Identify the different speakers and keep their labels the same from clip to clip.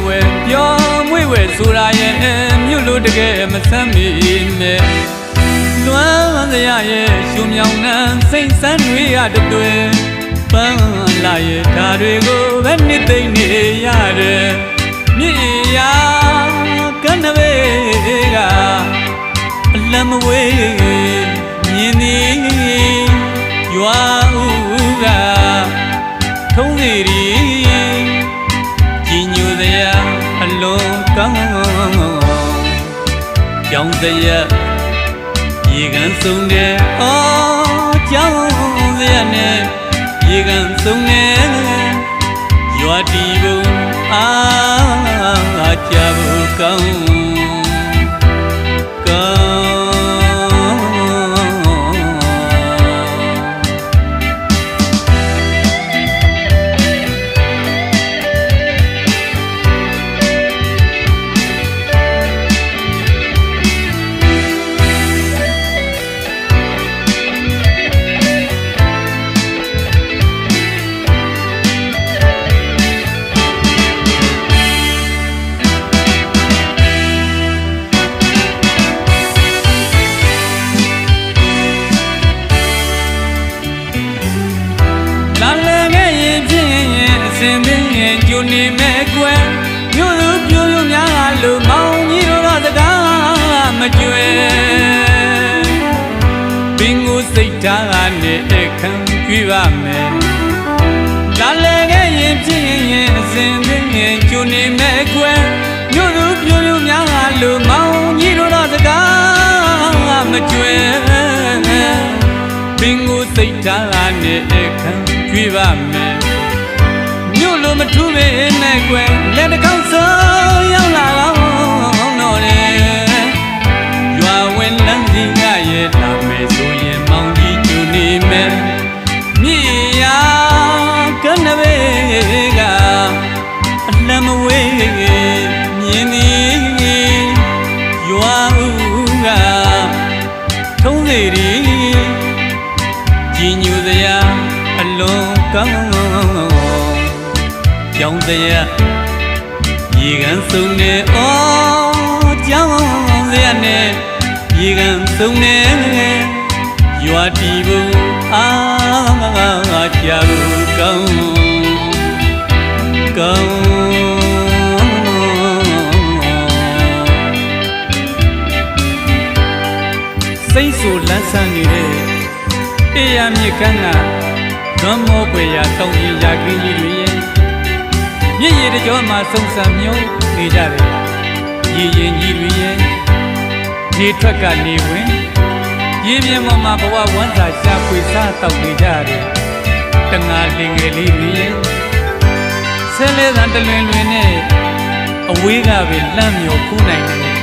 Speaker 1: ဝဲပြောမွေးဝဲဆိုတာရဲ့မြို့လို့တကယ်မဆမ်းမီနဲ့လွမ်းစရာရဲ့ရှုံမြောင်နှံစိတ်ဆန်းတွေရတွေ့ပန်းလာရဲ့ဓာတွေကိုပဲနှစ်သိမ့်နေရတယ်မြေယာကနဘေးကအလံမဝေးမြင်သည်ရွာဦးကထုံးစီရီကြည်ညိုစရာအလုံးကောင်းကြောင်စရာရေကန်ဆုံးတဲ့ကြောင်စရာနဲ့ရေကန်ဆုံးတဲ့ရွာတီဘုံအားကြဖို့ကောင်းကျိုနေမဲ့ကွယ်မြို့လူပြိုပြိုများလို့မောင်ကြီးတို့တော့စကားမကြွယ်ဘင်းကိုစိတ်ထားနဲ့အခမ်းကြွေးပါမယ်လာလေခဲ့ရင်ဖြစ်ရင်အစဉ်သိရင်ကျိုနေမဲ့ကွယ်မြို့လူပြိုပြိုများလို့မောင်ကြီးတို့တော့စကားမကြွယ်ဘင်းကိုစိတ်ထားနဲ့အခမ်းကြွေးပါမယ်မြို့လိုမထူးပေမဲ့ကွယ်လက်တစ်ခေါက်ဆုံးရောက်လာတော့ရွာဝင်လမ်းကြီးကရဲ့လာမယ်ဆိုရင်မောင်ကြီးကျူနေမယ်မြေယာကနဘေးကအလံမဝေးမြင်သည်ရွာဦးကထုံးစီရီကြည်ညိုစရာအလုံးကောင်းကြောင်စရာရေကန်ဆုံးနေကြောင်စရာနဲ့ရေကန်ဆုံးနေရွာတီဘုံအားကြဘူးကောင်းကောင်းစိတ်ဆိုလန်းဆန်းနေတဲ့အေးရမြစ်ကမ်းကလွမ်းမောပွေရာတောင်းရင်ရာခင်းကြီးတွေရဲ့မြစ်ရည်တကြောမှာဆုံဆံမျိုးနေကြတယ်ရေရင်ကြီးတွေရဲ့နေထွက်ကနေဝင်ရေမြင်ပေါ်မှာဘဝဝမ်းစာရှာဖွေစားတောက်နေကြတယ်တငါလင်ငယ်လေးတွေရဲ့ဆဲလဲသံတလွင်လွင်နဲ့အဝေးကပဲလမ်းမြော်ဖူးနိုင်တယ်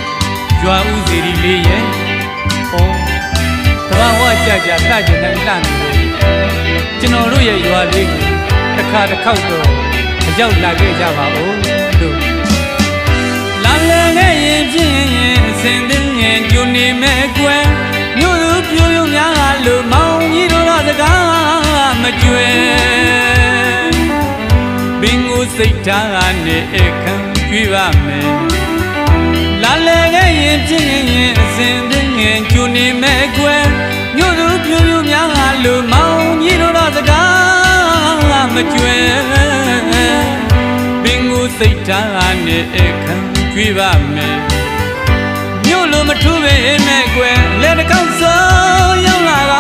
Speaker 1: ရွာဦးစီရီလေးရဲ့တဘာဝကြကြတကြတဲ့လှမ်းနေလို့ကျွန်တော်တို့ရဲ့ရွာလေးကိုတစ်ခါတစ်ခေါက်တော့ရောက်လာခဲ့ကြပါဦးလို့လာလေခဲ့ရင်ဖြစ်ရင်အစဉ်သိရင်ကျိုနေမဲ့ကွယ်မြို့လူပြိုပြိုများလို့မောင်ကြီးတို့တော့စကားမကြွယ်ဘင်းကိုစိတ်ထားနဲ့အခမ်းကြွေးပါမယ်လာလေခဲ့ရင်ဖြစ်ရင်အစဉ်သိရင်ကျိုနေမဲ့ကွယ်မြို့လူပြိုပြိုများလို့မောင်ကြီးတို့တော့စကားမကြွယ်စိတ်ထားနဲ့အခမ်းကြွေးပါမယ်မြို့လိုမထူးပေမဲ့ကွယ်လက်တစ်ခေါက်ဆုံးရောက်လာ